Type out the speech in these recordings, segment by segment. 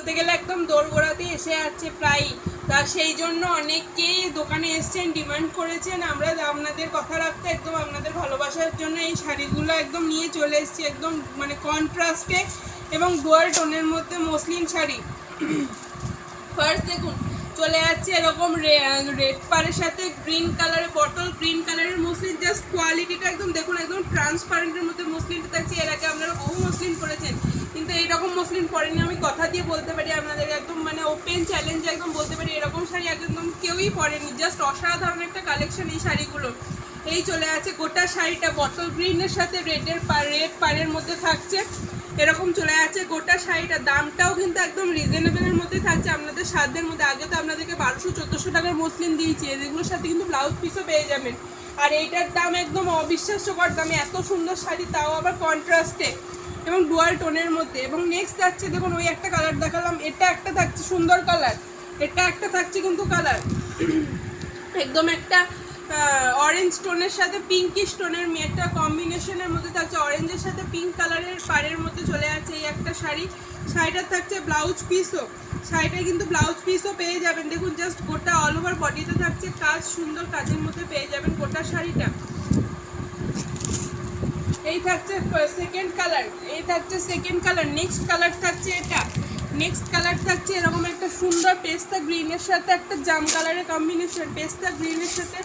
বলতে গেলে একদম দোরগোড়াতে এসে যাচ্ছে প্রায়। তা সেই জন্য অনেকেই দোকানে এসছেন, ডিমান্ড করেছেন। আমরা আপনাদের কথা রাখতে একদম আপনাদের ভালোবাসার জন্য এই শাড়িগুলো একদম নিয়ে চলে এসেছি, একদম মানে কন্ট্রাস্টে এবং ডুয়াল টোনের মধ্যে মসলিন শাড়ি। ফার্স্ট দেখুন চলে যাচ্ছে এরকম রেড পাড়ের সাথে গ্রিন কালারের, বটল গ্রিন কালারের মসলিন। জাস্ট কোয়ালিটিটা একদম দেখুন, একদম ট্রান্সপারেন্টের মধ্যে মসলিনটা থাকছে। এর আগে আপনারা বহু মসলিন পরেছেন, কিন্তু এইরকম মসলিন পরেনি। আমি কথা দিয়ে বলতে পারি আপনাদের, একদম মানে ওপেন চ্যালেঞ্জে একদম বলতে পারি এরকম শাড়ি একদম কেউই পরেনি। জাস্ট অসাধারণ একটা কালেকশন এই শাড়িগুলো। এই চলে আছে গোটা শাড়িটা বটল গ্রিনের সাথে রেড পাড়ের মধ্যে থাকছে। এরকম চলে আছে গোটা শাড়িটা। দামটাও কিন্তু একদম রিজনেবলের মধ্যে থাকছে, আপনাদের সাধ্যের মধ্যে। আগে তো আপনাদেরকে 1200-1400 টাকার মসলিন দিয়েছি, এগুলোর সাথে কিন্তু ব্লাউজ পিসও পেয়ে যাবেন। আর এইটার দাম একদম অবিশ্বাস্যকর দামে, এত সুন্দর শাড়ি, তাও আবার কন্ট্রাস্টে এবং ডুয়াল টোনের মধ্যে। এবং নেক্সট যাচ্ছে দেখুন, ওই একটা কালার দেখালাম, এটা একটা থাকছে সুন্দর কালার, এটা একটা থাকছে কিন্তু কালার একদম একটা অরেঞ্জ টোনের সাথে পিঙ্কিশ টোনের একটা কম্বিনেশনের মধ্যে থাকছে। অরেঞ্জের সাথে পিঙ্ক কালারের পাড়ের মধ্যে চলে যাচ্ছে এই একটা শাড়ি। শাড়িটার থাকছে ব্লাউজ পিসও, শাড়িটায় কিন্তু ব্লাউজ পিসও পেয়ে যাবেন। দেখুন জাস্ট গোটা অল ওভার বডিতে থাকছে কাজ, সুন্দর কাজের মধ্যে পেয়ে যাবেন গোটা শাড়িটা। এই থাকছে সেকেন্ড কালার, এই থাকছে সেকেন্ড কালার। নেক্সট কালার থাকছে এটা, নেক্সট কালার থাকছে এরকম একটা সুন্দর পেস্তা গ্রিনের সাথে একটা জাম কালারের কম্বিনেশন। পেস্তা গ্রিনের সাথে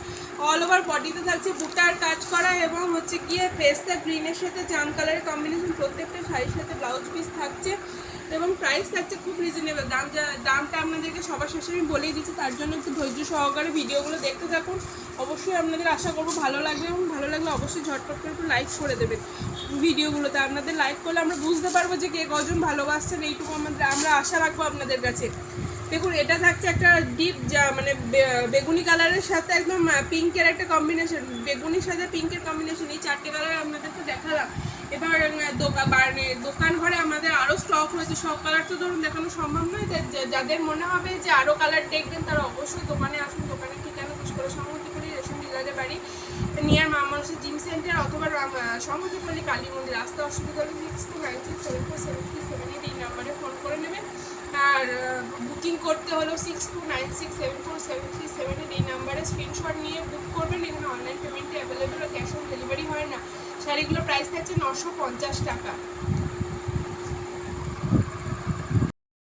অল ওভার বডিতে থাকছে বুটার কাজ করা এবং হচ্ছে গিয়ে পেস্তা গ্রিনের সাথে জাম কালারের কম্বিনেশন। প্রত্যেকটা শাড়ির সাথে ব্লাউজ পিস থাকছে এবং প্রাইস থাকছে খুব রিজনেবল। দামটা আপনাদেরকে সবার শেষে আমি বলেই দিচ্ছি, তার জন্য একটু ধৈর্য সহকারে ভিডিওগুলো দেখতে থাকুন। অবশ্যই আপনাদের আশা করবো ভালো লাগবে, এবং ভালো লাগলে অবশ্যই ঝটপট করে একটু লাইক করে দেবেন ভিডিওগুলোতে। আপনাদের লাইক করলে আমরা বুঝতে পারবো যে কে কজন ভালোবাসছেন, এইটুকু আমরা আশা রাখবো আপনাদের কাছে। দেখুন এটা থাকছে একটা ডিপ মানে বেগুনি কালারের সাথে একদম পিঙ্কের একটা কম্বিনেশন, বেগুনির সাথে পিঙ্কের কম্বিনেশন। এই চারটে কালার আপনাদেরকে দেখালাম। এবার দোকান ঘরে আমাদের আরও স্টক হয়েছে, সব কালার তো ধরুন দেখানো সম্ভব নয়। যাদের মনে হবে যে আরও কালার দেখবেন তারা অবশ্যই দোকানে আসুন। দোকানের ঠিকানা পুষ্কর সংহতিপল্লী রেশন ডিলারের বাড়ি, নিয়ার মা মনসা জিম সেন্টার, অথবা সংহতিপল্লী কালী মন্দির। আসতে অসুবিধা হলে 6296747378 এই নাম্বারে ফোন করে নেবেন। আর বুকিং করতে হলেও 6296747378 এই নাম্বারে স্ক্রিনশট নিয়ে বুক করবেন। এখানে অনলাইন পেমেন্টে অ্যাভেলেবেল, ক্যাশ অন ডেলিভারি হয় না। শাড়িগুলোর প্রাইস থাকছে 950 টাকা।